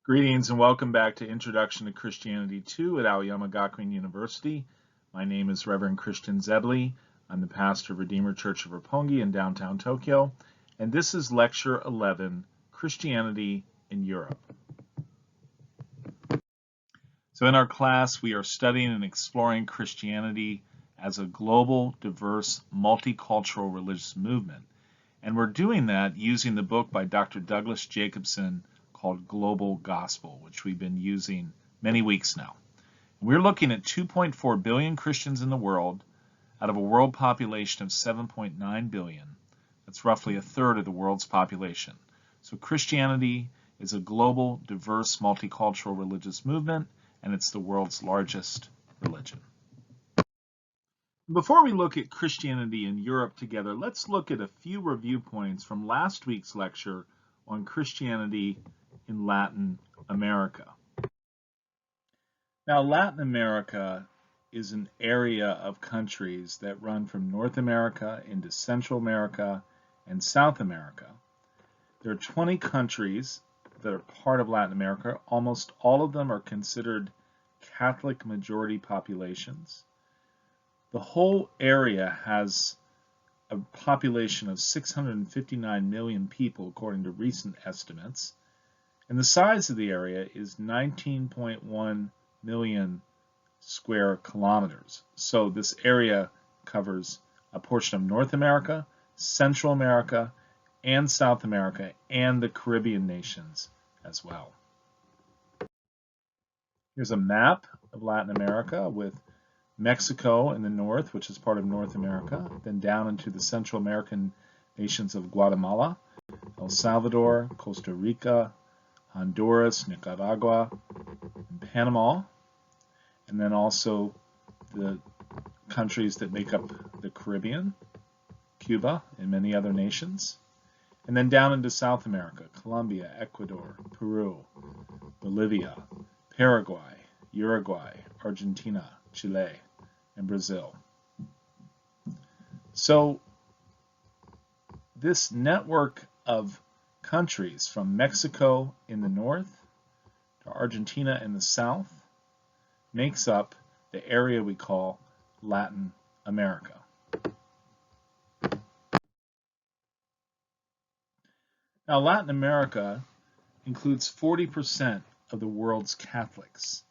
Greetings and welcome back to Introduction to Christianity 2 at Aoyama Gakuin University. My name is Reverend Christian Zebley. I'm the pastor of Redeemer Church of Roppongi in downtown Tokyo, and this is Lecture 11, Christianity in Europe. So in our class, we are studying and exploring Christianity as a global, diverse, multicultural religious movement. And we're doing that using the book by Dr. Douglas Jacobsen called Global Gospel, which we've been using many weeks now. We're looking at 2.4 billion Christians in the world out of a world population of 7.9 billion. That's roughly a third of the world's population. So Christianity is a global, diverse, multicultural religious movement, and it's the world's largest religion. Before we look at Christianity in Europe together, let's look at a few review points from last week's lecture on Christianity in Latin America. Now, Latin America is an area of countries that run from North America into Central America and South America. There are 20 countries that are part of Latin America. Almost all of them are considered Catholic majority populations. The whole area has a population of 659 million people, according to recent estimates. And the size of the area is 19.1 million square kilometers. So this area covers a portion of North America, Central America, and South America, and the Caribbean nations as well. Here's a map of Latin America with Mexico in the north, which is part of North America, then down into the Central American nations of Guatemala, El Salvador, Costa Rica, Honduras, Nicaragua, and Panama, and then also the countries that make up the Caribbean, Cuba, and many other nations, and then down into South America, Colombia, Ecuador, Peru, Bolivia, Paraguay, Uruguay, Argentina, Chile, and Brazil. So this network of countries from Mexico in the north to Argentina in the south makes up the area we call Latin America. Now, Latin America includes 40% of the world's Catholics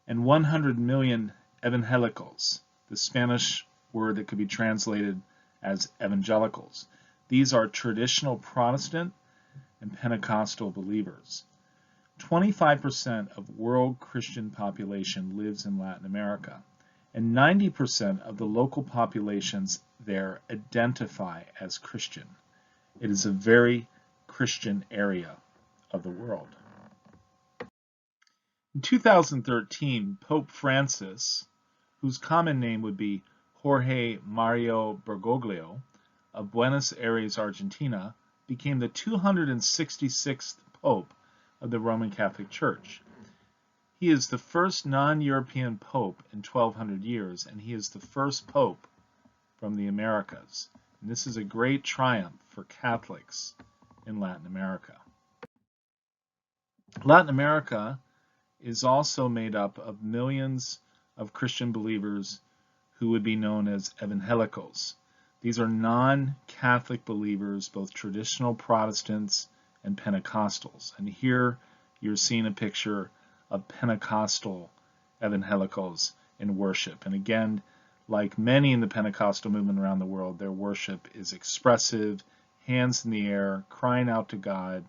and 100 million evangelicals, the Spanish word that could be translated as evangelicals. These are traditional Protestant and Pentecostal believers. 25% of world Christian population lives in Latin America, and 90% of the local populations there identify as Christian. It is a very Christian area of the world. In 2013, Pope Francis, whose common name would be Jorge Mario Bergoglio, of Buenos Aires, Argentina, became the 266th Pope of the Roman Catholic Church. He is the first non-European Pope in 1,200 years, and he is the first Pope from the Americas. And this is a great triumph for Catholics in Latin America. Latin America is also made up of millions of Christian believers who would be known as evangelicals. These are non-Catholic believers, both traditional Protestants and Pentecostals. And here you're seeing a picture of Pentecostal evangelicals in worship. And again, like many in the Pentecostal movement around the world, their worship is expressive, hands in the air, crying out to God,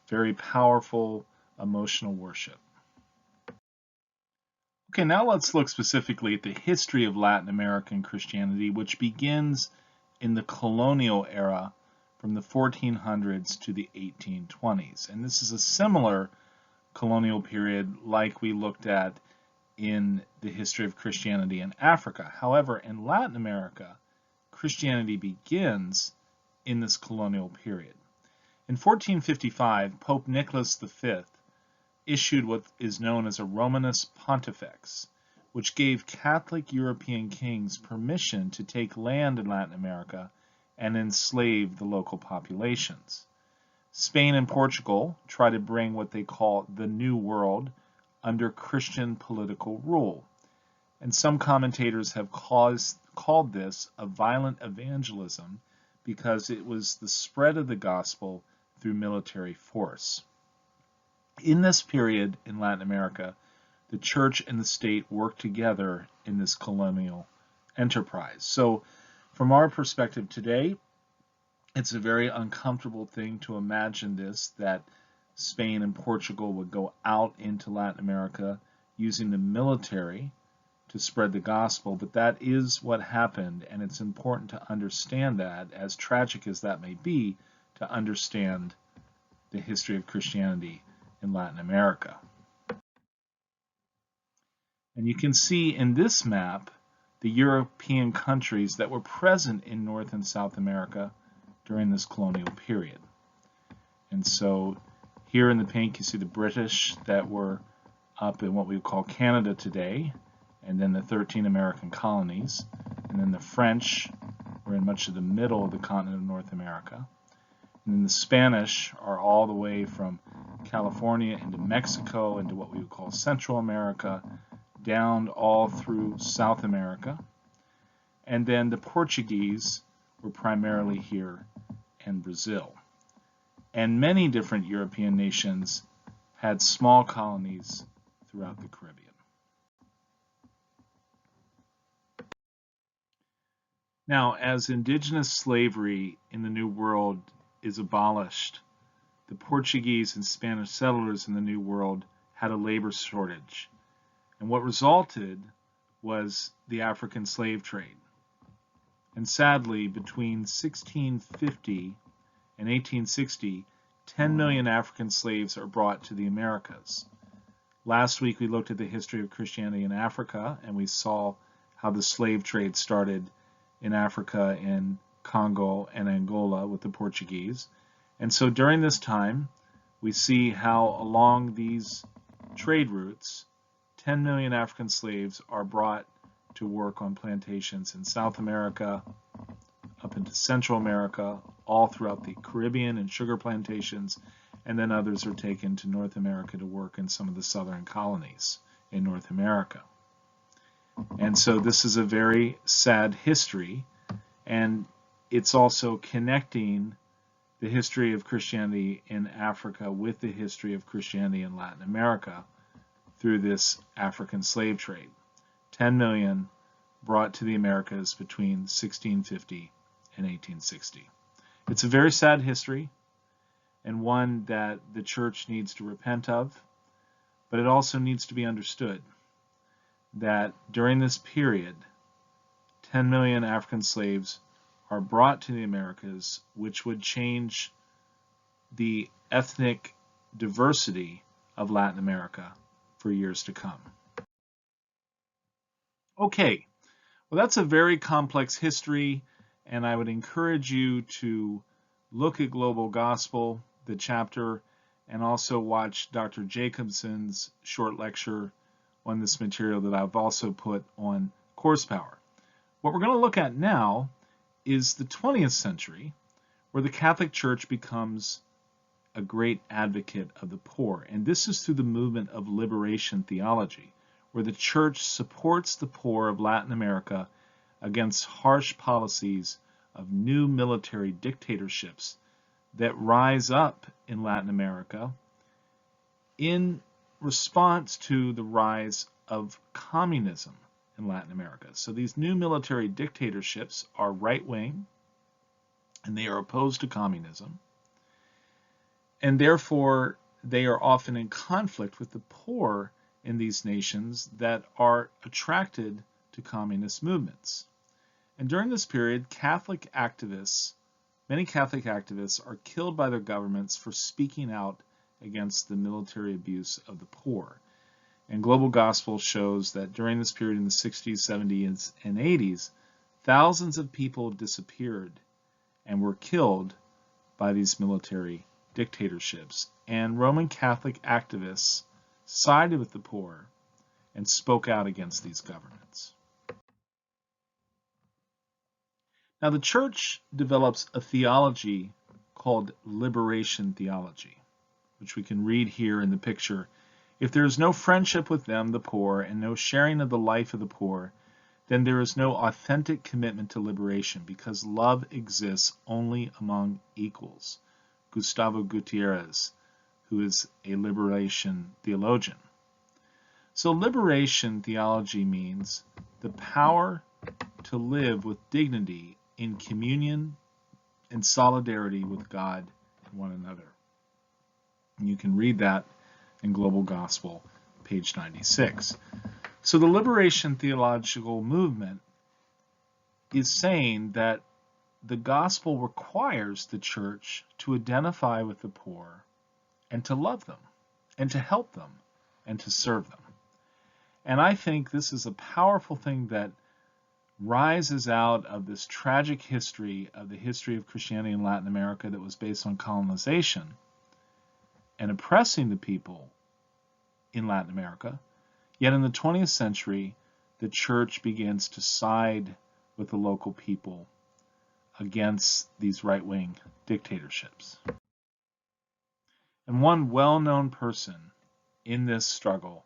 very powerful, emotional worship. Okay, now let's look specifically at the history of Latin American Christianity, which begins in the colonial era from the 1400s to the 1820s. And this is a similar colonial period like we looked at in the history of Christianity in Africa. However, in Latin America, Christianity begins in this colonial period. In 1455, Pope Nicholas V issued what is known as a Romanus Pontifex, which gave Catholic European kings permission to take land in Latin America and enslave the local populations. Spain and Portugal try to bring what they call the New World under Christian political rule. And some commentators have called this a violent evangelism because it was the spread of the gospel through military force. In this period in Latin America, the church and the state worked together in this colonial enterprise. So from our perspective today, it's a very uncomfortable thing to imagine this, that Spain and Portugal would go out into Latin America using the military to spread the gospel, but that is what happened, and it's important to understand that, as tragic as that may be, to understand the history of Christianity in Latin America. And you can see in this map the European countries that were present in North and South America during this colonial period. And so here in the pink you see the British that were up in what we would call Canada today, and then the 13 American colonies, and then the French were in much of the middle of the continent of North America. And then the Spanish are all the way from California into Mexico, into what we would call Central America, down all through South America. And then the Portuguese were primarily here in Brazil. And many different European nations had small colonies throughout the Caribbean. Now, as indigenous slavery in the New World is abolished, the Portuguese and Spanish settlers in the New World had a labor shortage. And what resulted was the African slave trade. And sadly, between 1650 and 1860, 10 million African slaves are brought to the Americas. Last week we looked at the history of Christianity in Africa, and we saw how the slave trade started in Africa, in Congo and Angola with the Portuguese. And so during this time, we see how along these trade routes, 10 million African slaves are brought to work on plantations in South America, up into Central America, all throughout the Caribbean and sugar plantations, and then others are taken to North America to work in some of the southern colonies in North America. And so this is a very sad history, and it's also connecting the history of Christianity in Africa with the history of Christianity in Latin America through this African slave trade. 10 million brought to the Americas between 1650 and 1860. It's a very sad history, and one that the church needs to repent of, but it also needs to be understood that during this period, 10 million African slaves are brought to the Americas, which would change the ethnic diversity of Latin America for years to come. Okay, well, that's a very complex history, and I would encourage you to look at Global Gospel, the chapter, and also watch Dr. Jacobsen's short lecture on this material that I've also put on Course Power. What we're going to look at now is the 20th century, where the Catholic Church becomes a great advocate of the poor. And this is through the movement of liberation theology, where the church supports the poor of Latin America against harsh policies of new military dictatorships that rise up in Latin America in response to the rise of communism in Latin America. So these new military dictatorships are right-wing, and they are opposed to communism, and therefore they are often in conflict with the poor in these nations that are attracted to communist movements. And during this period, many Catholic activists are killed by their governments for speaking out against the military abuse of the poor. And Global Gospel shows that during this period in the 60s, 70s, and 80s, thousands of people disappeared and were killed by these military dictatorships. And Roman Catholic activists sided with the poor and spoke out against these governments. Now, the church develops a theology called liberation theology, which we can read here in the picture. If there is no friendship with them, the poor, and no sharing of the life of the poor, then there is no authentic commitment to liberation, because love exists only among equals. Gustavo Gutierrez, who is a liberation theologian. So liberation theology means the power to live with dignity in communion and solidarity with God and one another. And you can read that in Global Gospel, page 96. So the liberation theological movement is saying that the gospel requires the church to identify with the poor and to love them and to help them and to serve them. And I think this is a powerful thing that rises out of this tragic history of the history of Christianity in Latin America that was based on colonization and oppressing the people in Latin America. Yet in the 20th century, the church begins to side with the local people against these right-wing dictatorships. And one well-known person in this struggle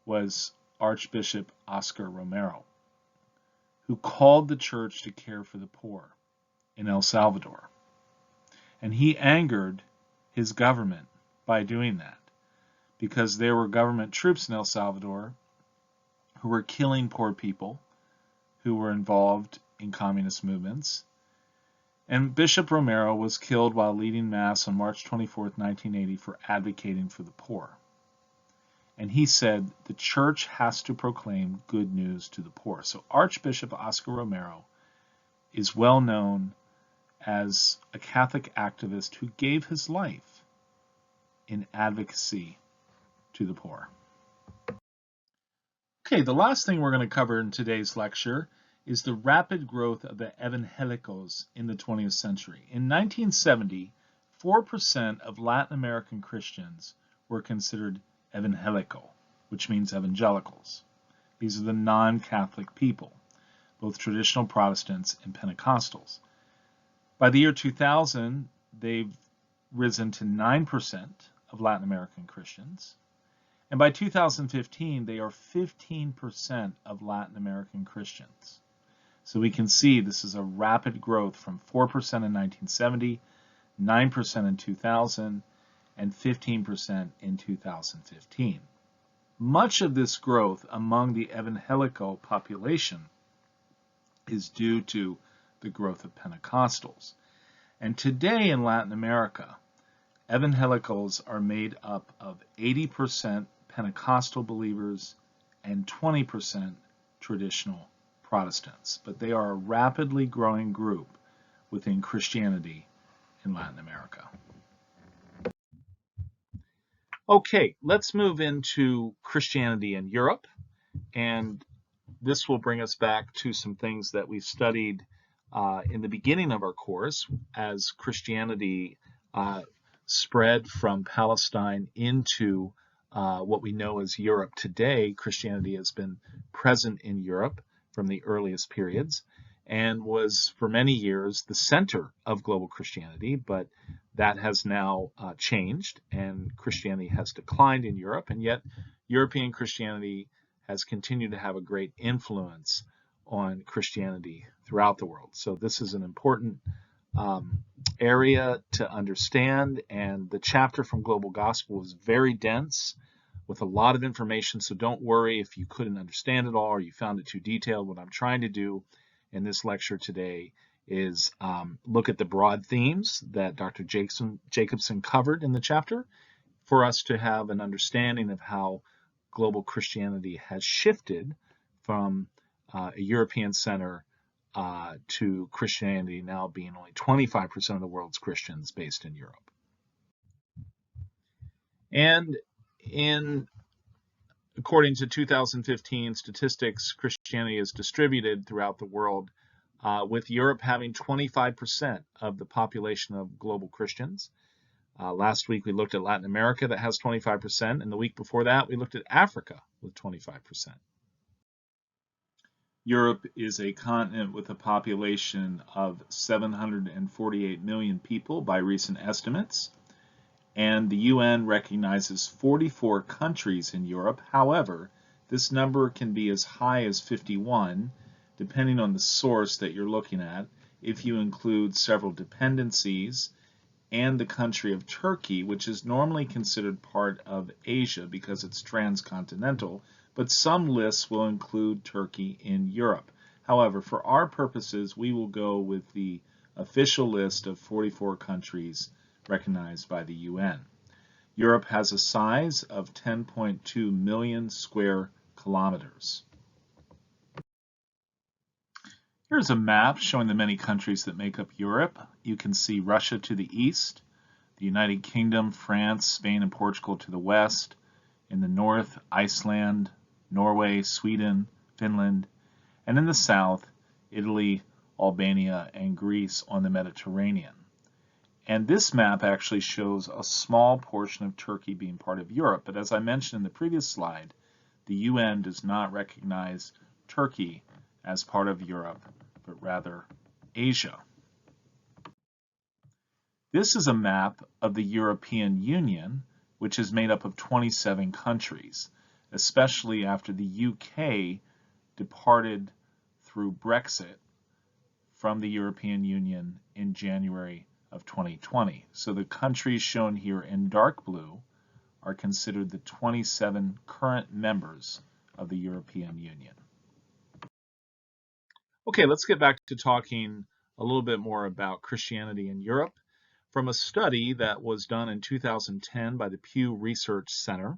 was Archbishop Oscar Romero, who called the church to care for the poor in El Salvador. And he angered his government by doing that, because there were government troops in El Salvador who were killing poor people who were involved in communist movements. And Bishop Romero was killed while leading Mass on March 24, 1980, for advocating for the poor. And he said the church has to proclaim good news to the poor. So Archbishop Oscar Romero is well known as a Catholic activist who gave his life in advocacy to the poor. Okay, the last thing we're going to cover in today's lecture is the rapid growth of the evangelicals in the 20th century. In 1970, 4% of Latin American Christians were considered evangelical, which means evangelicals. These are the non-Catholic people, both traditional Protestants and Pentecostals. By the year 2000, they've risen to 9% of Latin American Christians. And by 2015, they are 15% of Latin American Christians. So we can see this is a rapid growth from 4% in 1970, 9% in 2000, and 15% in 2015. Much of this growth among the evangelical population is due to the growth of Pentecostals. And today in Latin America, evangelicals are made up of 80% Pentecostal believers and 20% traditional Protestants. But they are a rapidly growing group within Christianity in Latin America. Okay, let's move into Christianity in Europe, and this will bring us back to some things that we studied in the beginning of our course as Christianity spread from Palestine into what we know as Europe today. Christianity has been present in Europe from the earliest periods and was for many years the center of global Christianity, but that has now changed, and Christianity has declined in Europe, and yet European Christianity has continued to have a great influence on Christianity throughout the world. So this is an important area to understand, and the chapter from Global Gospel is very dense with a lot of information, so don't worry if you couldn't understand it all or you found it too detailed. What I'm trying to do in this lecture today is look at the broad themes that Dr. Jacobsen covered in the chapter for us to have an understanding of how global Christianity has shifted from a European center to Christianity now being only 25% of the world's Christians based in Europe. And according to 2015 statistics, Christianity is distributed throughout the world, with Europe having 25% of the population of global Christians. Last week we looked at Latin America that has 25%, and the week before that we looked at Africa with 25%. Europe is a continent with a population of 748 million people by recent estimates, and the UN recognizes 44 countries in Europe. However, this number can be as high as 51, depending on the source that you're looking at, if you include several dependencies and the country of Turkey, which is normally considered part of Asia because it's transcontinental, but some lists will include Turkey in Europe. However, for our purposes, we will go with the official list of 44 countries recognized by the UN. Europe has a size of 10.2 million square kilometers. Here's a map showing the many countries that make up Europe. You can see Russia to the east, the United Kingdom, France, Spain, and Portugal to the west. In the north, Iceland, Norway, Sweden, Finland, and in the south, Italy, Albania, and Greece on the Mediterranean. And this map actually shows a small portion of Turkey being part of Europe, but as I mentioned in the previous slide, the UN does not recognize Turkey as part of Europe, but rather Asia. This is a map of the European Union, which is made up of 27 countries, especially after the UK departed through Brexit from the European Union in January of 2020. So the countries shown here in dark blue are considered the 27 current members of the European Union. Okay, let's get back to talking a little bit more about Christianity in Europe. From a study that was done in 2010 by the Pew Research Center,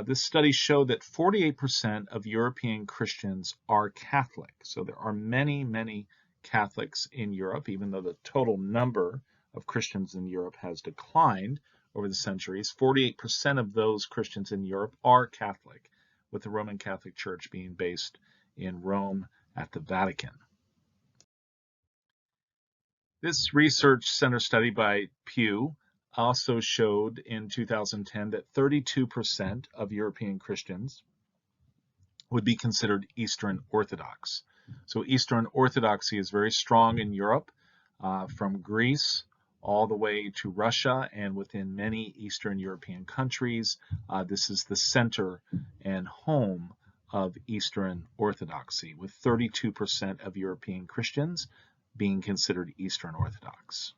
this study showed that 48% of European Christians are Catholic. So there are many, many Catholics in Europe, even though the total number of Christians in Europe has declined over the centuries. 48% of those Christians in Europe are Catholic, with the Roman Catholic Church being based in Rome at the Vatican. This research center study by Pew also showed in 2010 that 32% of European Christians would be considered Eastern Orthodox. So Eastern Orthodoxy is very strong in Europe, from Greece all the way to Russia, and within many Eastern European countries, this is the center and home of Eastern Orthodoxy, with 32% of European Christians being considered Eastern Orthodox.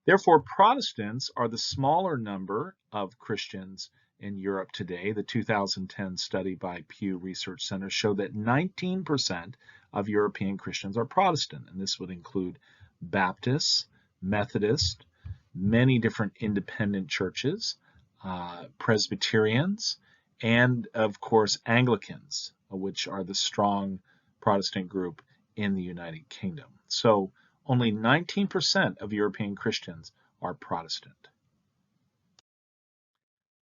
Therefore, Protestants are the smaller number of Christians in Europe today. The 2010 study by Pew Research Center showed that 19% of European Christians are Protestant, and this would include Baptists, Methodists, many different independent churches, Presbyterians, and of course Anglicans, which are the strong Protestant group in the United Kingdom. So only 19% of European Christians are Protestant.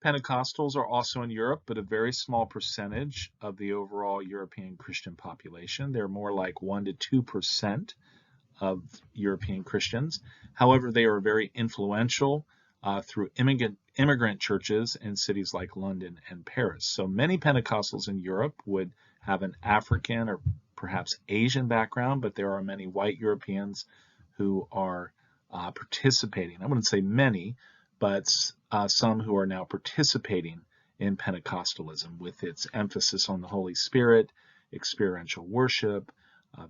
Pentecostals are also in Europe, but a very small percentage of the overall European Christian population. They're more like 1 to 2% of European Christians. However, they are very influential through immigrant churches in cities like London and Paris. So many Pentecostals in Europe would have an African or perhaps Asian background, but there are many white Europeans who are participating. I wouldn't say many, but some who are now participating in Pentecostalism with its emphasis on the Holy Spirit, experiential worship,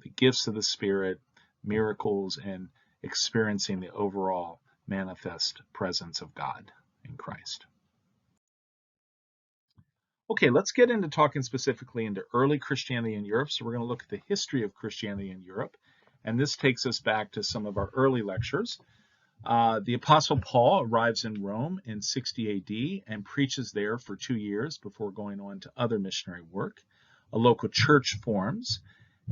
the gifts of the Spirit, miracles, and experiencing the overall manifest presence of God in Christ. Okay, let's get into talking specifically into early Christianity in Europe. So we're going to look at the history of Christianity in Europe, and this takes us back to some of our early lectures. The Apostle Paul arrives in Rome in 60 AD and preaches there for 2 years before going on to other missionary work. A local church forms,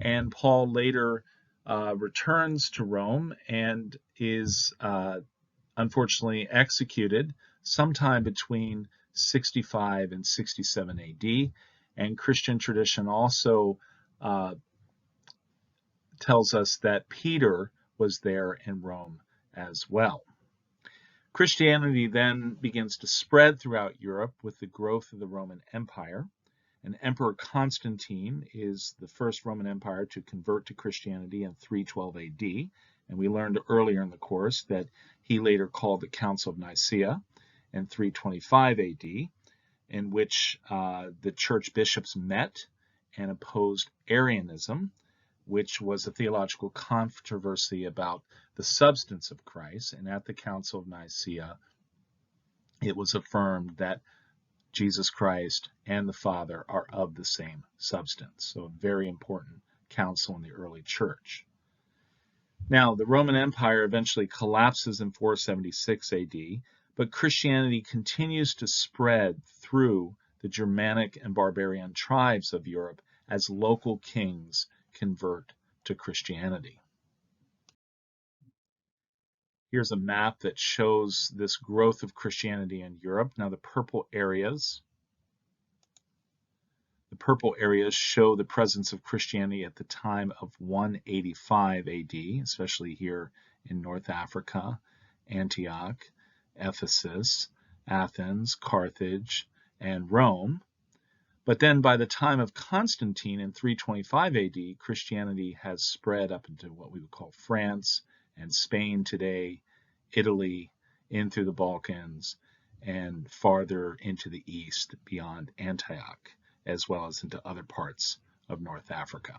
and Paul later returns to Rome and is unfortunately executed sometime between 65 and 67 AD. And Christian tradition also tells us that Peter was there in Rome as well. Christianity then begins to spread throughout Europe with the growth of the Roman Empire. And Emperor Constantine is the first Roman Empire to convert to Christianity in 312 AD. And we learned earlier in the course that he later called the Council of Nicaea in 325 AD, in which the church bishops met and opposed Arianism, which was a theological controversy about the substance of Christ. And at the Council of Nicaea, it was affirmed that Jesus Christ and the Father are of the same substance. So a very important council in the early church. Now, the Roman Empire eventually collapses in 476 AD, but Christianity continues to spread through the Germanic and barbarian tribes of Europe as local kings convert to Christianity. Here's a map that shows this growth of Christianity in Europe. Now, the purple areas show the presence of Christianity at the time of 185 AD, especially here in North Africa, Antioch, Ephesus, Athens, Carthage, and Rome. But then by the time of Constantine in 325 AD, Christianity has spread up into what we would call France and Spain today, Italy, in through the Balkans, and farther into the east beyond Antioch, as well as into other parts of North Africa.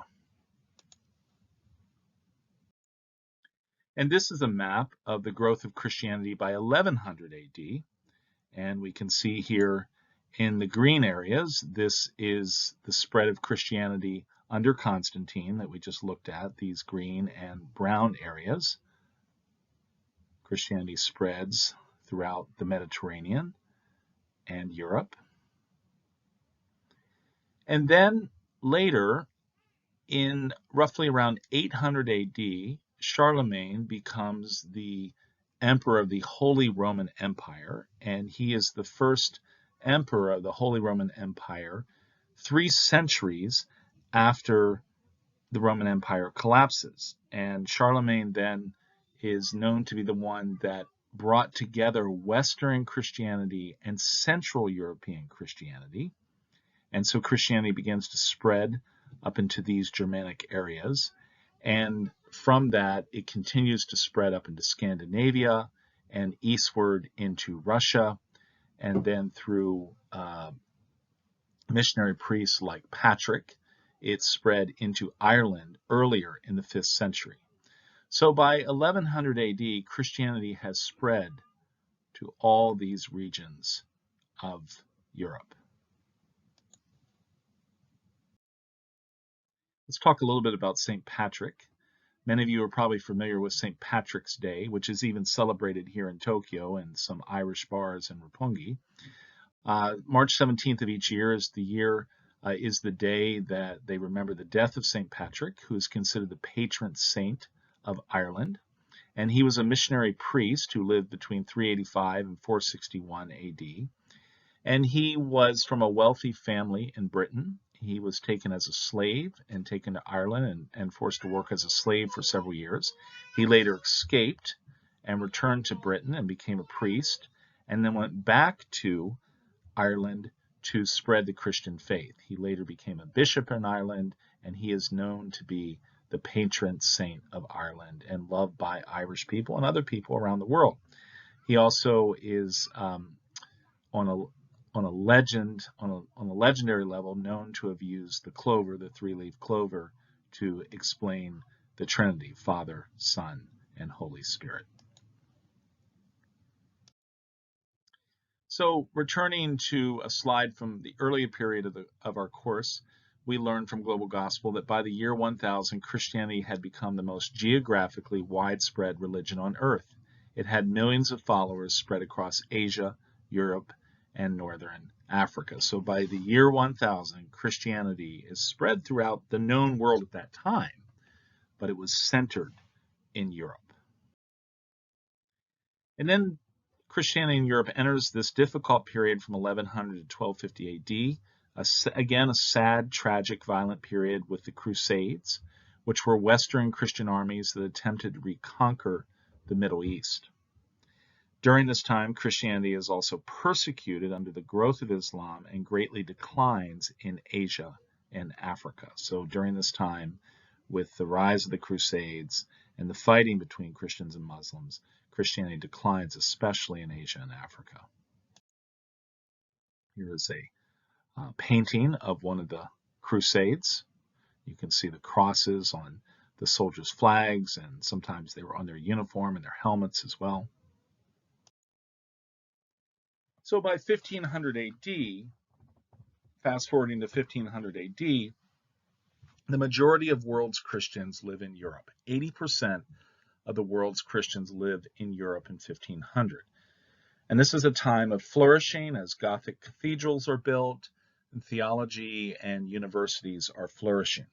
And this is a map of the growth of Christianity by 1100 AD. And we can see here in the green areas, this is the spread of Christianity under Constantine that we just looked at, these green and brown areas. Christianity spreads throughout the Mediterranean and Europe. And then later, in roughly around 800 AD, Charlemagne becomes the emperor of the Holy Roman Empire, and he is the first emperor of the Holy Roman Empire 3 centuries after the Roman Empire collapses. And Charlemagne then is known to be the one that brought together Western Christianity and Central European Christianity. And so Christianity begins to spread up into these Germanic areas. And from that, it continues to spread up into Scandinavia and eastward into Russia, and then through missionary priests like Patrick, it spread into Ireland earlier in the 5th century. So by 1100 AD, Christianity has spread to all these regions of Europe. Let's talk a little bit about St. Patrick. Many of you are probably familiar with St. Patrick's Day, which is even celebrated here in Tokyo and some Irish bars in Roppongi. March 17th of each year is the day that they remember the death of St. Patrick, who is considered the patron saint of Ireland. And he was a missionary priest who lived between 385 and 461 AD. And he was from a wealthy family in Britain. He was taken as a slave and taken to Ireland and forced to work as a slave for several years. He later escaped and returned to Britain and became a priest, and then went back to Ireland to spread the Christian faith. He later became a bishop in Ireland, and he is known to be the patron saint of Ireland and loved by Irish people and other people around the world. He also is on a legendary level known to have used the clover, the 3-leaf clover, to explain the Trinity, Father, Son, and Holy Spirit. So returning to a slide from the earlier period of our course, we learned from Global Gospel that by the year 1000, Christianity had become the most geographically widespread religion on earth. It had millions of followers spread across Asia, Europe, and Northern Africa. So by the year 1000, Christianity is spread throughout the known world at that time, but it was centered in Europe. And then Christianity in Europe enters this difficult period from 1100 to 1250 AD, again a sad, tragic, violent period with the Crusades, which were Western Christian armies that attempted to reconquer the Middle East. During this time, Christianity is also persecuted under the growth of Islam and greatly declines in Asia and Africa. So during this time, with the rise of the Crusades and the fighting between Christians and Muslims, Christianity declines, especially in Asia and Africa. Here is a painting of one of the Crusades. You can see the crosses on the soldiers' flags, and sometimes they were on their uniform and their helmets as well. So by 1500 AD, fast forwarding to 1500 AD, the majority of world's Christians live in Europe. 80% of the world's Christians lived in Europe in 1500. And this is a time of flourishing as Gothic cathedrals are built, and theology and universities are flourishing.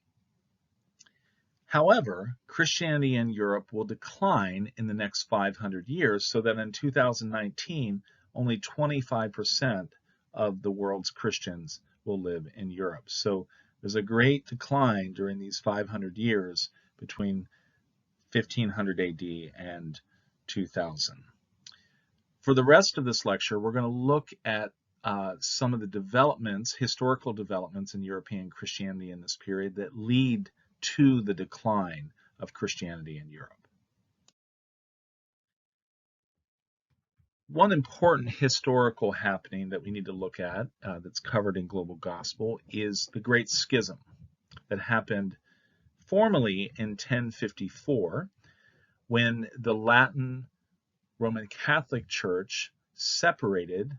However, Christianity in Europe will decline in the next 500 years, so that in 2019, only 25% of the world's Christians will live in Europe. So there's a great decline during these 500 years between 1500 AD and 2000. For the rest of this lecture, we're going to look at some of the developments, historical developments in European Christianity in this period that lead to the decline of Christianity in Europe. One important historical happening that we need to look at that's covered in Global Gospel is the Great Schism that happened formally in 1054 when the Latin Roman Catholic Church separated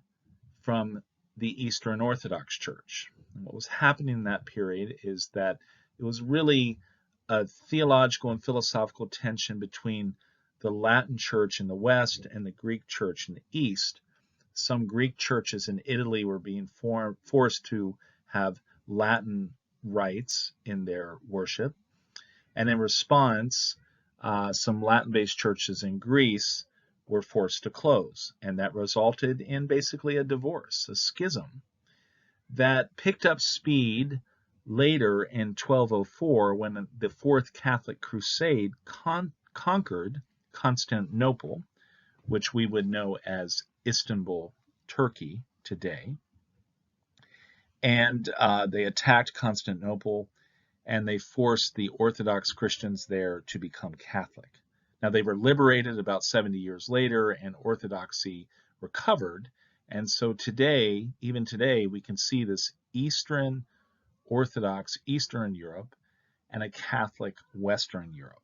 from the Eastern Orthodox Church. And what was happening in that period is that it was really a theological and philosophical tension between the Latin Church in the West and the Greek Church in the East. Some Greek churches in Italy were being forced to have Latin rites in their worship. And in response, some Latin-based churches in Greece were forced to close. And that resulted in basically a divorce, a schism, that picked up speed later in 1204 when the Fourth Catholic Crusade conquered Constantinople, which we would know as Istanbul, Turkey today. And they attacked Constantinople, and they forced the Orthodox Christians there to become Catholic. Now, they were liberated about 70 years later, and Orthodoxy recovered. And so today, even today, we can see this Eastern Orthodox Eastern Europe and a Catholic Western Europe.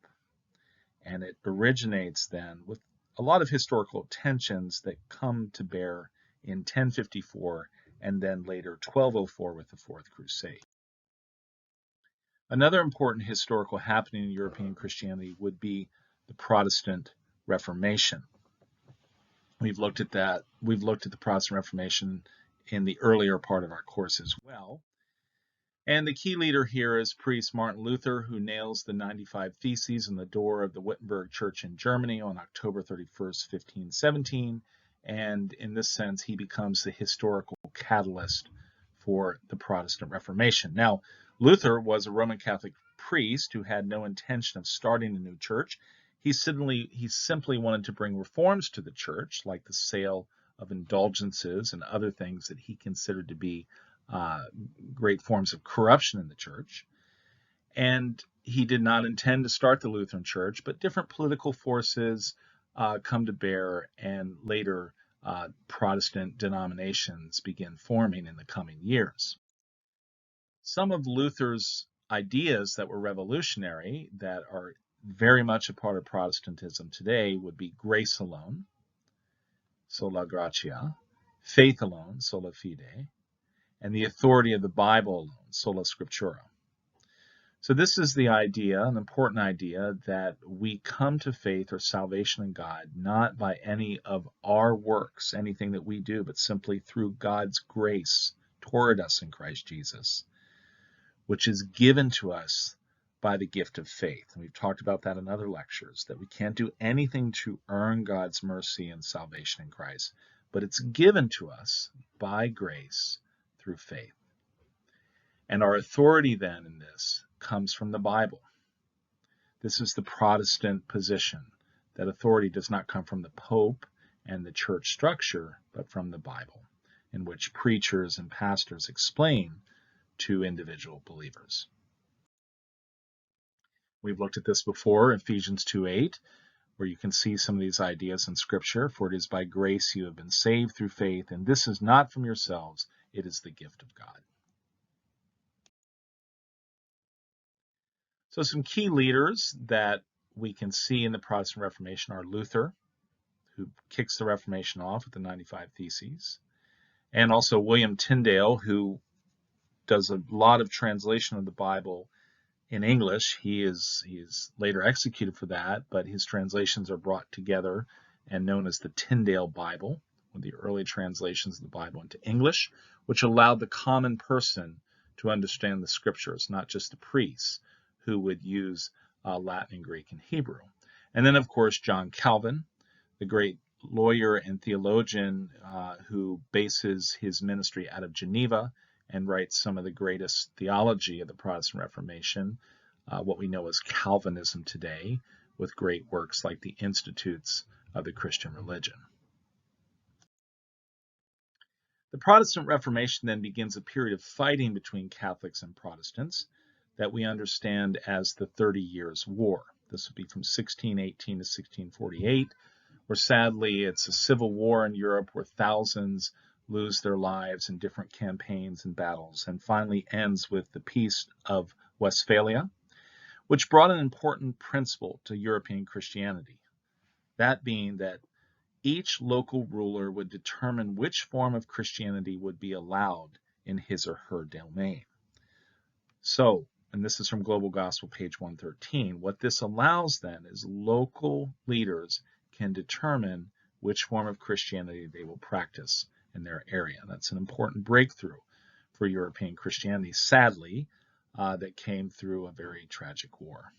And it originates then with a lot of historical tensions that come to bear in 1054 and then later 1204 with the Fourth Crusade. Another important historical happening in European Christianity would be the Protestant Reformation. We've looked at that. We've looked at the Protestant Reformation in the earlier part of our course as well. And the key leader here is priest Martin Luther, who nails the 95 Theses on the door of the Wittenberg Church in Germany on October 31st, 1517. And in this sense, he becomes the historical catalyst for the Protestant Reformation. Now, Luther was a Roman Catholic priest who had no intention of starting a new church. He simply wanted to bring reforms to the church, like the sale of indulgences and other things that he considered to be great forms of corruption in the church. And he did not intend to start the Lutheran Church, but different political forces come to bear, and later Protestant denominations begin forming in the coming years. Some of Luther's ideas that were revolutionary, that are very much a part of Protestantism today, would be grace alone, sola gratia, faith alone, sola fide, and the authority of the Bible alone, sola scriptura. So this is the idea, an important idea, that we come to faith or salvation in God not by any of our works, anything that we do, but simply through God's grace toward us in Christ Jesus, which is given to us by the gift of faith. And we've talked about that in other lectures, that we can't do anything to earn God's mercy and salvation in Christ, but it's given to us by grace through faith. And our authority then in this comes from the Bible. This is the Protestant position, that authority does not come from the Pope and the church structure, but from the Bible, in which preachers and pastors explain to individual believers. We've looked at this before, Ephesians 2:8, where you can see some of these ideas in Scripture. For it is by grace you have been saved through faith, and this is not from yourselves, it is the gift of God. So some key leaders that we can see in the Protestant Reformation are Luther, who kicks the Reformation off with the 95 Theses, and also William Tyndale, who does a lot of translation of the Bible in English. He is later executed for that, but his translations are brought together and known as the Tyndale Bible, or the early translations of the Bible into English, which allowed the common person to understand the Scriptures, not just the priests who would use Latin and Greek and Hebrew. And then, of course, John Calvin, the great lawyer and theologian who bases his ministry out of Geneva and writes some of the greatest theology of the Protestant Reformation, what we know as Calvinism today, with great works like the Institutes of the Christian Religion. The Protestant Reformation then begins a period of fighting between Catholics and Protestants that we understand as the 30 Years' War. This would be from 1618 to 1648, where sadly it's a civil war in Europe where thousands lose their lives in different campaigns and battles, and finally ends with the Peace of Westphalia, which brought an important principle to European Christianity, that being that each local ruler would determine which form of Christianity would be allowed in his or her domain. So, and this is from Global Gospel, page 113, what this allows then is local leaders can determine which form of Christianity they will practice in their area. That's an important breakthrough for European Christianity, sadly, that came through a very tragic war.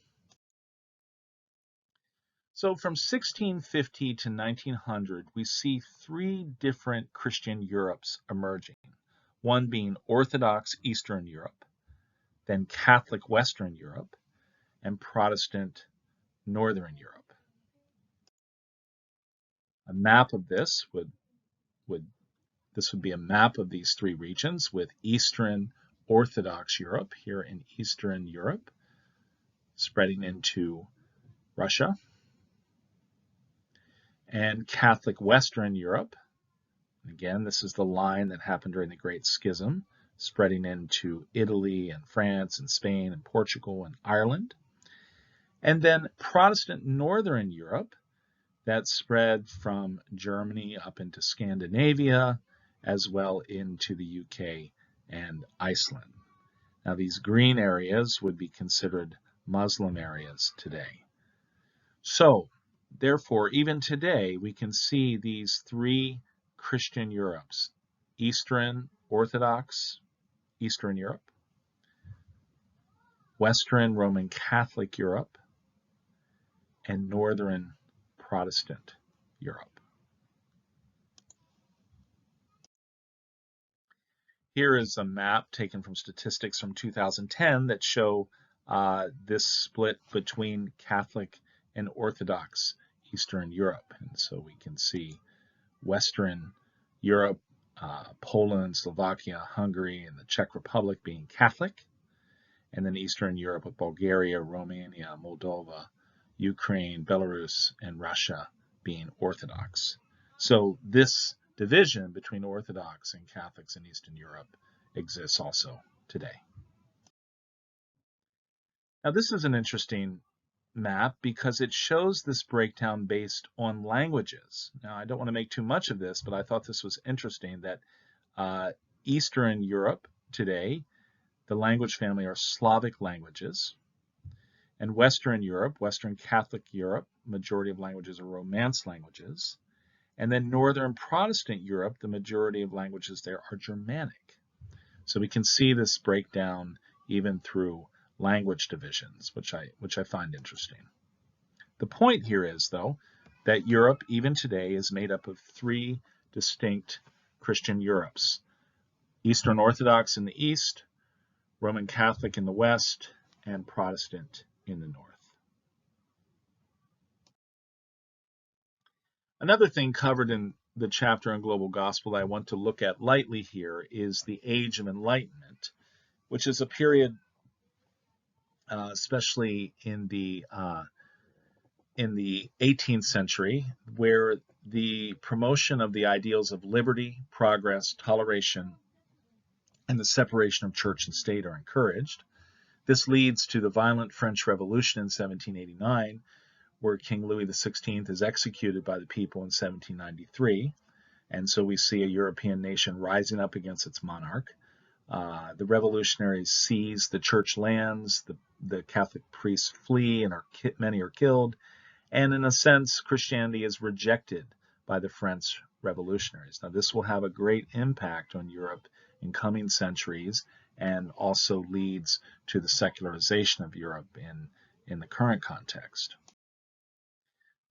So from 1650 to 1900, we see three different Christian Europes emerging, one being Orthodox Eastern Europe, then Catholic Western Europe, and Protestant Northern Europe. A map of this would be a map of these three regions, with Eastern Orthodox Europe here in Eastern Europe, spreading into Russia, and Catholic Western Europe. Again, this is the line that happened during the Great Schism, spreading into Italy and France and Spain and Portugal and Ireland. And then Protestant Northern Europe, that spread from Germany up into Scandinavia, as well into the UK and Iceland. Now, these green areas would be considered Muslim areas today. So, therefore, even today, we can see these three Christian Europes: Eastern Orthodox Eastern Europe, Western Roman Catholic Europe, and Northern Protestant Europe. Here is a map taken from statistics from 2010 that show this split between Catholic and Orthodox Eastern Europe. And so we can see Western Europe, Poland, Slovakia, Hungary, and the Czech Republic being Catholic, and then Eastern Europe with Bulgaria, Romania, Moldova, Ukraine, Belarus, and Russia being Orthodox. So this division between Orthodox and Catholics in Eastern Europe exists also today. Now, this is an interesting map because it shows this breakdown based on languages. Now, I don't want to make too much of this, but I thought this was interesting that Eastern Europe today, the language family are Slavic languages, and Western Europe, Western Catholic Europe, majority of languages are Romance languages, and then Northern Protestant Europe, the majority of languages there are Germanic. So we can see this breakdown even through language divisions, which I find interesting. The point here is, though, that Europe, even today, is made up of three distinct Christian Europes: Eastern Orthodox in the east, Roman Catholic in the west, and Protestant in the north. Another thing covered in the chapter on global gospel that I want to look at lightly here is the Age of Enlightenment, which is a period, especially in the 18th century, where the promotion of the ideals of liberty, progress, toleration, and the separation of church and state are encouraged. This leads to the violent French Revolution in 1789, where King Louis XVI is executed by the people in 1793. And so we see a European nation rising up against its monarch. The revolutionaries seize the church lands, the Catholic priests flee, and many are killed. And in a sense, Christianity is rejected by the French revolutionaries. Now, this will have a great impact on Europe in coming centuries and also leads to the secularization of Europe in the current context.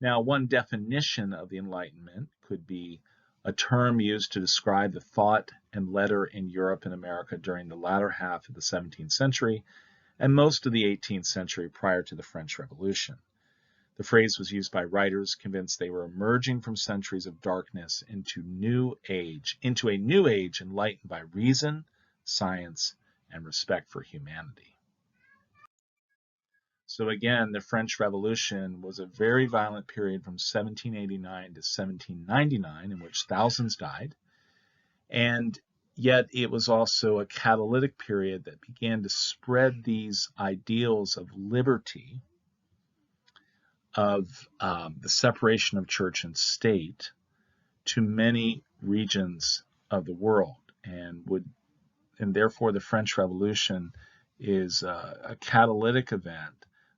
Now, one definition of the Enlightenment could be a term used to describe the thought and letter in Europe and America during the latter half of the 17th century and most of the 18th century prior to the French Revolution. The phrase was used by writers convinced they were emerging from centuries of darkness into a new age enlightened by reason, science, and respect for humanity. So again, the French Revolution was a very violent period from 1789 to 1799 in which thousands died. And yet it was also a catalytic period that began to spread these ideals of liberty, of the separation of church and state to many regions of the world, and therefore the French Revolution is a catalytic event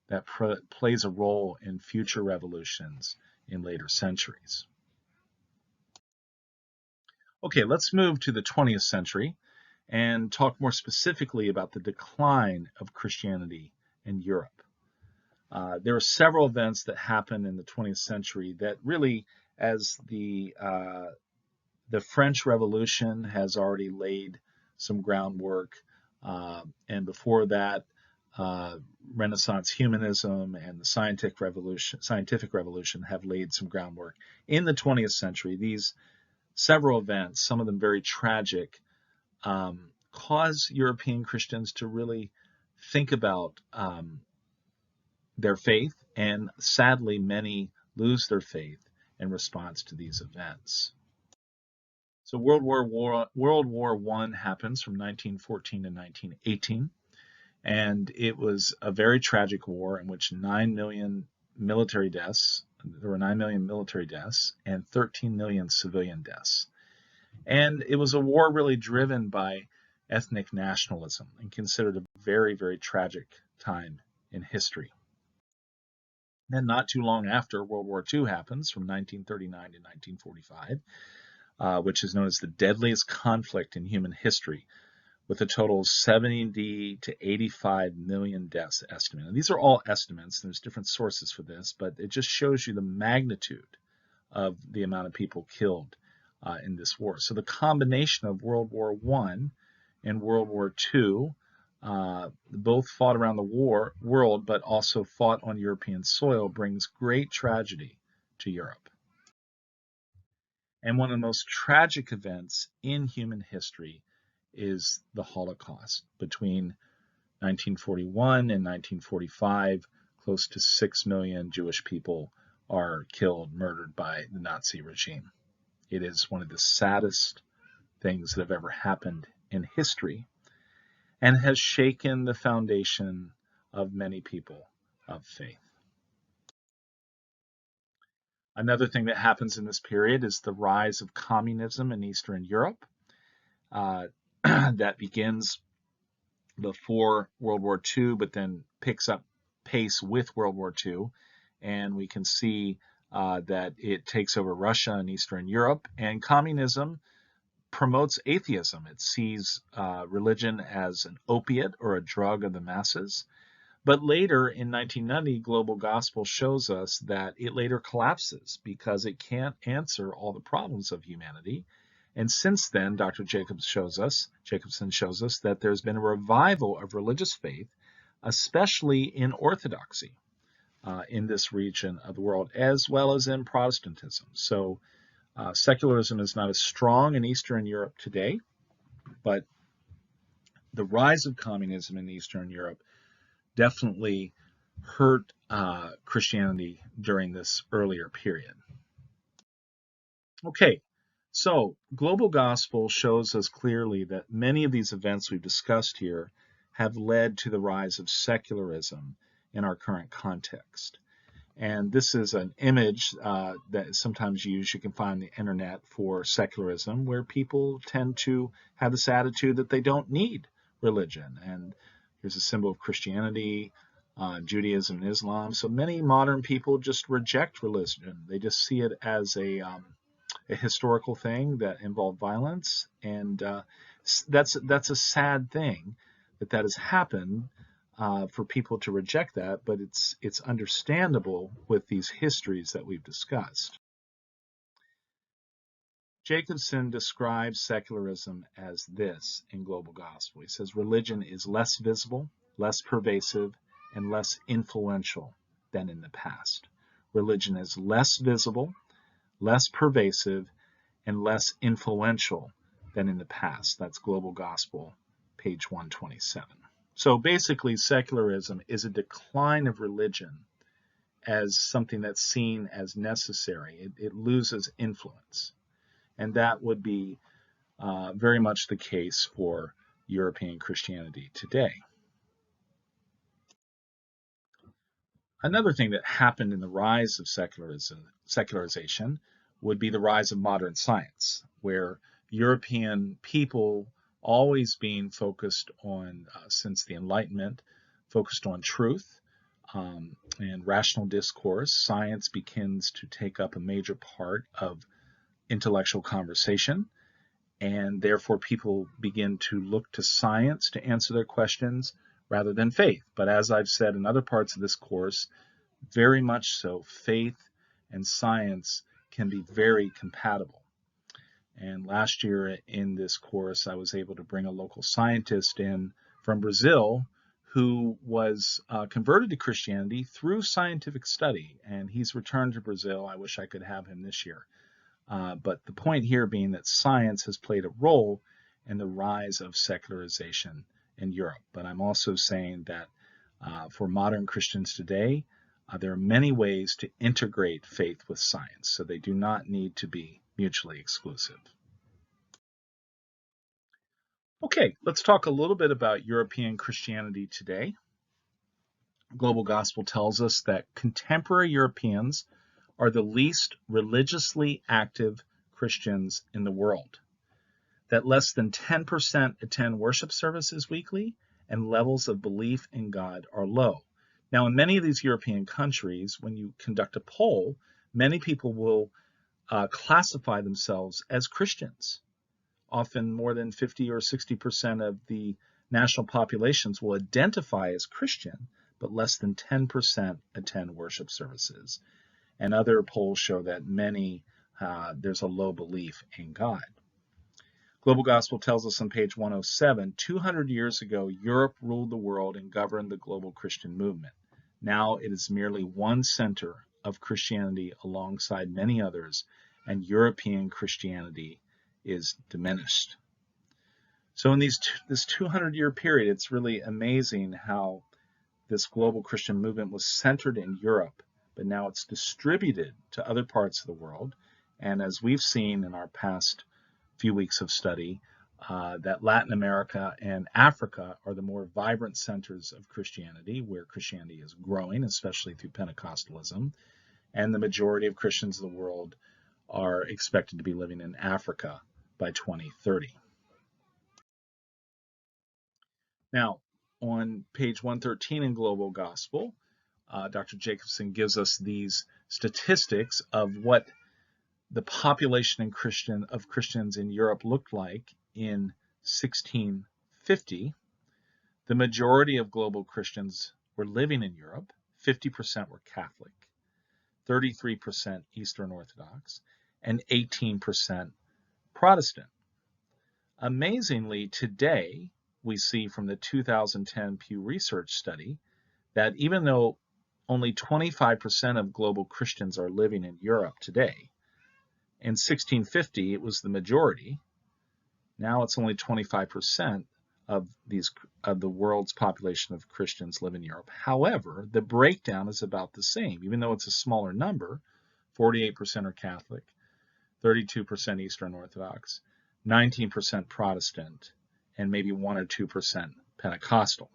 that plays a role in future revolutions in later centuries. Okay, let's move to the 20th century and talk more specifically about the decline of Christianity in Europe. There are several events that happened in the 20th century that really, as the French Revolution has already laid some groundwork, and before that, Renaissance humanism and the scientific revolution have laid some groundwork. In the 20th century, these several events, some of them very tragic, cause European Christians to really think about their faith, and sadly, many lose their faith in response to these events. So World War I happens from 1914 to 1918. And it was a very tragic war in which 9 million military deaths, there were 9 million military deaths and 13 million civilian deaths. And it was a war really driven by ethnic nationalism and considered a very, very tragic time in history. Then not too long after, World War II happens from 1939 to 1945, which is known as the deadliest conflict in human history, with a total of 70 to 85 million deaths estimated. And these are all estimates. There's different sources for this, but it just shows you the magnitude of the amount of people killed in this war. So the combination of World War I and World War II, both fought around the world, but also fought on European soil, brings great tragedy to Europe. And one of the most tragic events in human history is the Holocaust. Between 1941 and 1945, close to 6 million Jewish people are killed, murdered by the Nazi regime. It is one of the saddest things that have ever happened in history and has shaken the foundation of many people of faith. Another thing that happens in this period is the rise of communism in Eastern Europe. That begins before World War II, but then picks up pace with World War II. And we can see that it takes over Russia and Eastern Europe. And communism promotes atheism. It sees religion as an opiate or a drug of the masses. But later in 1990, global gospel shows us that it later collapses because it can't answer all the problems of humanity. And since then, Dr. Jacobsen shows us that there's been a revival of religious faith, especially in orthodoxy. in this region of the world, as well as in Protestantism. So secularism is not as strong in Eastern Europe today, but the rise of communism in Eastern Europe definitely hurt Christianity during this earlier period. Okay, so global gospel shows us clearly that many of these events we've discussed here have led to the rise of secularism in our current context. And this is an image that is sometimes used, you can find on the internet, for secularism, where people tend to have this attitude that they don't need religion. And here's a symbol of Christianity, Judaism, and Islam. So many modern people just reject religion. They just see it as a historical thing that involved violence, and that's a sad thing that has happened for people to reject that, but it's understandable with these histories that we've discussed. Jacobsen describes secularism as this in Global Gospel. He says religion is less visible, less pervasive, and less influential than in the past. Religion is less visible, less pervasive, and less influential than in the past. That's Global Gospel, page 127. So basically, secularism is a decline of religion as something that's seen as necessary. It loses influence. And that would be very much the case for European Christianity today. Another thing that happened in the rise of secularization would be the rise of modern science, where European people, always being focused on, since the Enlightenment, focused on truth and rational discourse. Science begins to take up a major part of intellectual conversation, and therefore people begin to look to science to answer their questions rather than faith. But as I've said in other parts of this course, very much so, faith and science can be very compatible. And last year in this course, I was able to bring a local scientist in from Brazil who was converted to Christianity through scientific study, and he's returned to Brazil. I wish I could have him this year. But the point here being that science has played a role in the rise of secularization in Europe. But I'm also saying that for modern Christians today, there are many ways to integrate faith with science, so they do not need to be mutually exclusive. Okay, let's talk a little bit about European Christianity today. Global Gospel tells us that contemporary Europeans are the least religiously active Christians in the world, that less than 10% attend worship services weekly, and levels of belief in God are low. Now, in many of these European countries, when you conduct a poll, many people will classify themselves as Christians. Often more than 50 or 60% of the national populations will identify as Christian, but less than 10% attend worship services. And other polls show that many, there's a low belief in God. Global Gospel tells us on page 107, 200 years ago, Europe ruled the world and governed the global Christian movement. Now it is merely one center of Christianity alongside many others, and European Christianity is diminished. So in this 200-year period, it's really amazing how this global Christian movement was centered in Europe, but now it's distributed to other parts of the world. And as we've seen in our past few weeks of study, that Latin America and Africa are the more vibrant centers of Christianity, where Christianity is growing, especially through Pentecostalism. And the majority of Christians in the world are expected to be living in Africa by 2030. Now, on page 113 in Global Gospel, Dr. Jacobsen gives us these statistics of what the population of Christians in Europe looked like in 1650. The majority of global Christians were living in Europe. 50% were Catholic, 33% Eastern Orthodox, and 18% Protestant. Amazingly, today, we see from the 2010 Pew Research study that even though only 25% of global Christians are living in Europe today. In 1650, it was the majority. Now it's only 25% of the world's population of Christians live in Europe. However, the breakdown is about the same, even though it's a smaller number. 48% are Catholic, 32% Eastern Orthodox, 19% Protestant, and maybe 1 or 2% Pentecostal.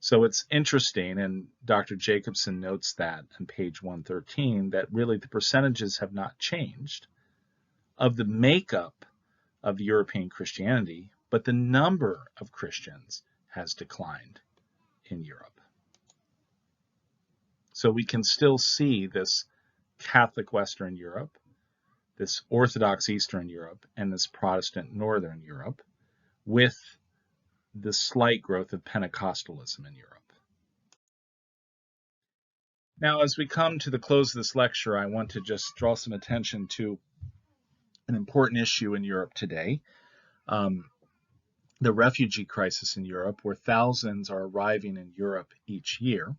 So it's interesting, and Dr. Jacobsen notes that on page 113, that really the percentages have not changed of the makeup of European Christianity, but the number of Christians has declined in Europe. So we can still see this Catholic Western Europe, this Orthodox Eastern Europe, and this Protestant Northern Europe, with the slight growth of Pentecostalism in Europe. Now, as we come to the close of this lecture, I want to just draw some attention to an important issue in Europe today. The refugee crisis in Europe, where thousands are arriving in Europe each year.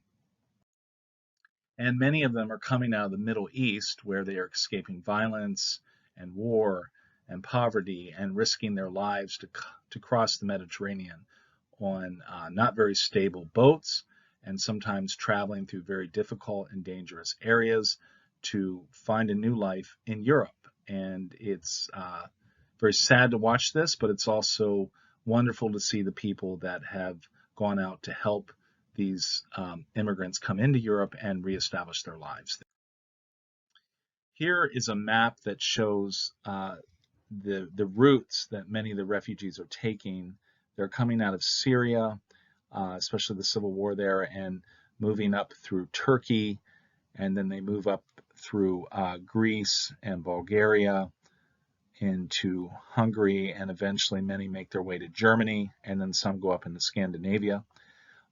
And many of them are coming out of the Middle East, where they are escaping violence and war and poverty and risking their lives to cross the Mediterranean on not very stable boats, and sometimes traveling through very difficult and dangerous areas to find a new life in Europe. And it's very sad to watch this, but it's also wonderful to see the people that have gone out to help these immigrants come into Europe and reestablish their lives. Here is a map that shows the routes that many of the refugees are taking. They're coming out of Syria, especially the civil war there, and moving up through Turkey, and then they move up through Greece and Bulgaria into Hungary, and eventually many make their way to Germany, and then some go up into Scandinavia.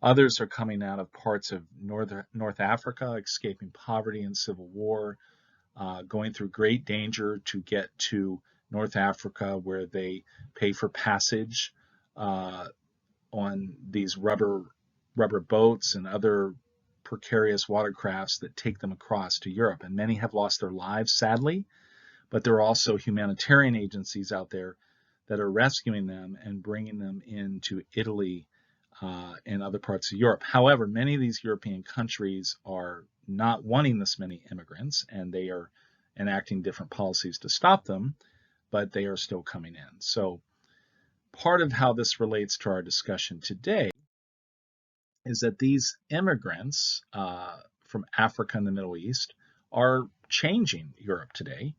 Others are coming out of parts of North Africa, escaping poverty and civil war, going through great danger to get to North Africa, where they pay for passage on these rubber boats and other precarious watercrafts that take them across to Europe. And many have lost their lives, sadly, but there are also humanitarian agencies out there that are rescuing them and bringing them into Italy and other parts of Europe. However, many of these European countries are not wanting this many immigrants, and they are enacting different policies to stop them, but they are still coming in. So part of how this relates to our discussion today is that these immigrants from Africa and the Middle East are changing Europe today.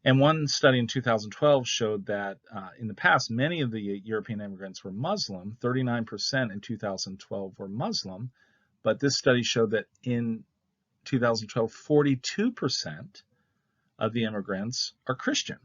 And one study in 2012 showed that in the past, many of the European immigrants were Muslim. 39% in 2012 were Muslim. But this study showed that in 2012, 42% of the immigrants are Christian.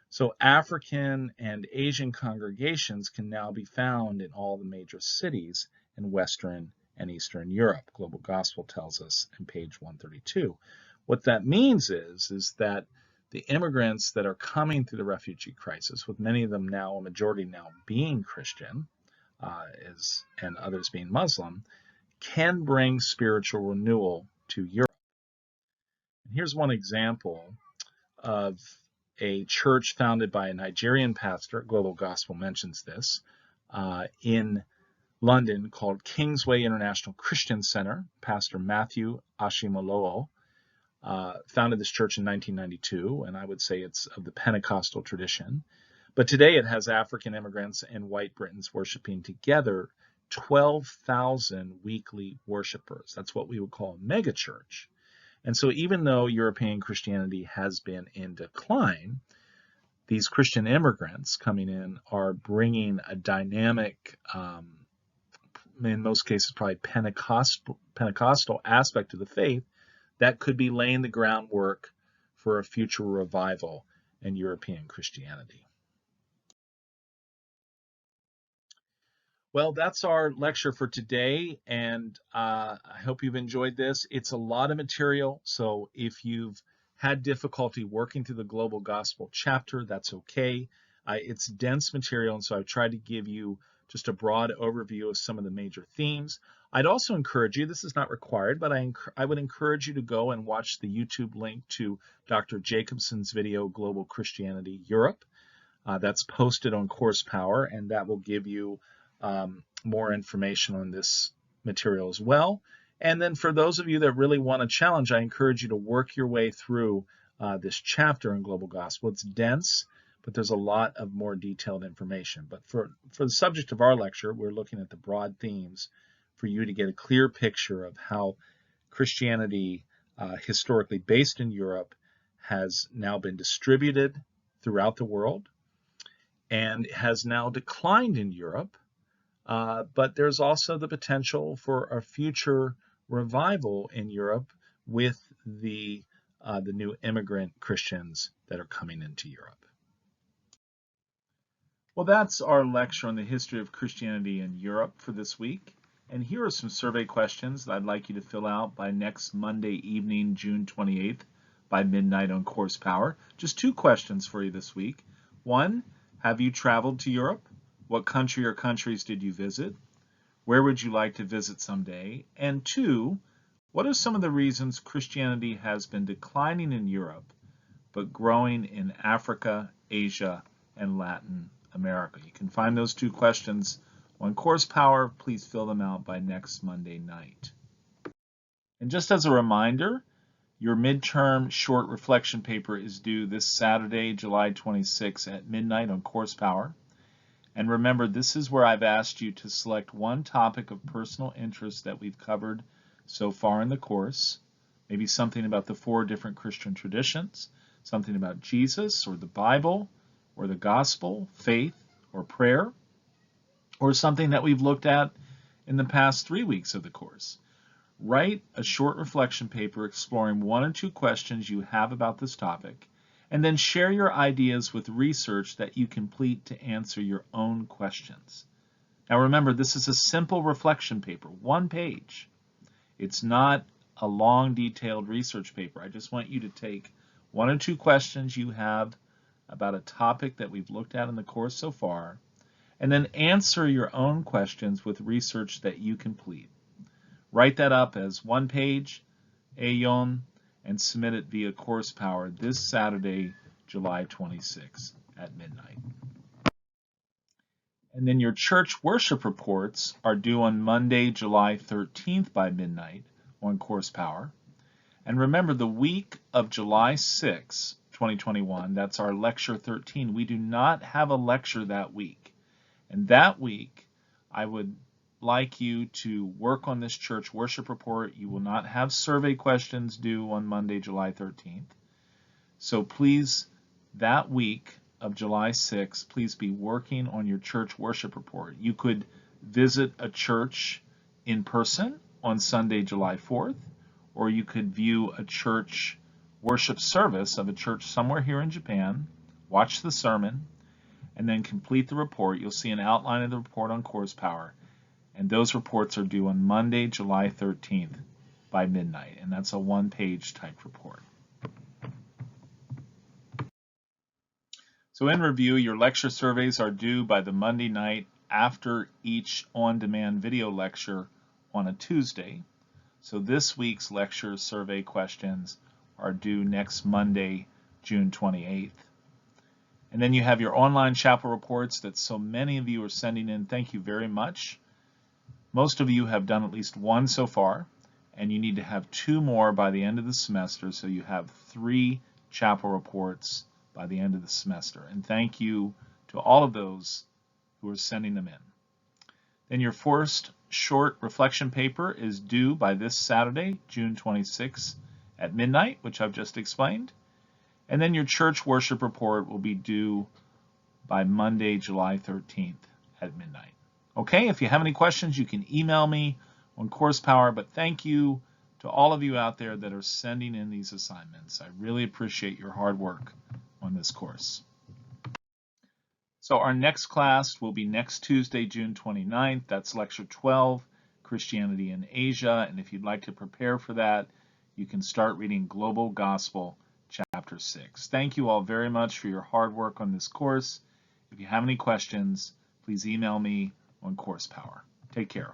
So African and Asian congregations can now be found in all the major cities in Western and Eastern Europe. Global Gospel tells us in page 132. What that means is that the immigrants that are coming through the refugee crisis, with many of them now, a majority now being Christian, and others being Muslim, can bring spiritual renewal to Europe. And here's one example of a church founded by a Nigerian pastor. Global Gospel mentions this, in London, called Kingsway International Christian Center. Pastor Matthew Ashimolowo founded this church in 1992, and I would say it's of the Pentecostal tradition. But today it has African immigrants and white Britons worshiping together, 12,000 weekly worshipers. That's what we would call a megachurch. And so even though European Christianity has been in decline, these Christian immigrants coming in are bringing a dynamic, in most cases probably Pentecostal aspect to the faith that could be laying the groundwork for a future revival in European Christianity. Well, that's our lecture for today, and I hope you've enjoyed this. It's a lot of material, so if you've had difficulty working through the Global Gospel chapter, that's okay. It's dense material, and so I've tried to give you just a broad overview of some of the major themes. I'd also encourage you, this is not required, but I would encourage you to go and watch the YouTube link to Dr. Jacobsen's video, Global Christianity Europe. That's posted on Course Power, and that will give you more information on this material as well. And then for those of you that really want a challenge, I encourage you to work your way through this chapter in Global Gospel. It's dense, but there's a lot of more detailed information. But for the subject of our lecture, we're looking at the broad themes for you to get a clear picture of how Christianity, historically based in Europe, has now been distributed throughout the world and has now declined in Europe. But there's also the potential for a future revival in Europe with the new immigrant Christians that are coming into Europe. Well, that's our lecture on the history of Christianity in Europe for this week. And here are some survey questions that I'd like you to fill out by next Monday evening, June 28th, by midnight on Course Power. Just 2 questions for you this week. 1, have you traveled to Europe? What country or countries did you visit? Where would you like to visit someday? And 2, what are some of the reasons Christianity has been declining in Europe, but growing in Africa, Asia, and Latin America? You can find those 2 questions on Course Power. Please fill them out by next Monday night. And just as a reminder, your midterm short reflection paper is due this Saturday, July 26 at midnight on Course Power. And remember, this is where I've asked you to select one topic of personal interest that we've covered so far in the course, maybe something about the 4 different Christian traditions, something about Jesus or the Bible or the gospel, faith or prayer, or something that we've looked at in the past 3 weeks of the course. Write a short reflection paper exploring 1 or 2 questions you have about this topic, and then share your ideas with research that you complete to answer your own questions. Now remember, this is a simple reflection paper, 1 page. It's not a long, detailed research paper. I just want you to take 1 or 2 questions you have about a topic that we've looked at in the course so far, and then answer your own questions with research that you complete. Write that up as 1 page, Ayon, and submit it via Course Power this Saturday, July 26 at midnight. And then your church worship reports are due on Monday, July 13th by midnight on Course Power. And remember, the week of July 6, 2021, that's our lecture 13, we do not have a lecture that week. And that week, I would like you to work on this church worship report. You will not have survey questions due on Monday, July 13th. So please, that week of July 6th, please be working on your church worship report. You could visit a church in person on Sunday, July 4th, or you could view a church worship service of a church somewhere here in Japan, watch the sermon, and then complete the report. You'll see an outline of the report on Course Power, and those reports are due on Monday, July 13th by midnight, and that's a 1-page type report. So in review, your lecture surveys are due by the Monday night after each on-demand video lecture on a Tuesday. So this week's lecture survey questions are due next Monday, June 28th. And then you have your online chapel reports that so many of you are sending in. Thank you very much. Most of you have done at least 1 so far, and you need to have 2 more by the end of the semester, so you have 3 chapel reports by the end of the semester. And thank you to all of those who are sending them in. Then your first short reflection paper is due by this Saturday, June 26th at midnight, which I've just explained. And then your church worship report will be due by Monday, July 13th at midnight. Okay, if you have any questions, you can email me on Course Power, but thank you to all of you out there that are sending in these assignments. I really appreciate your hard work on this course. So our next class will be next Tuesday, June 29th. That's lecture 12, Christianity in Asia. And if you'd like to prepare for that, you can start reading Global Gospel, chapter 6. Thank you all very much for your hard work on this course. If you have any questions, please email me on Course Power. Take care.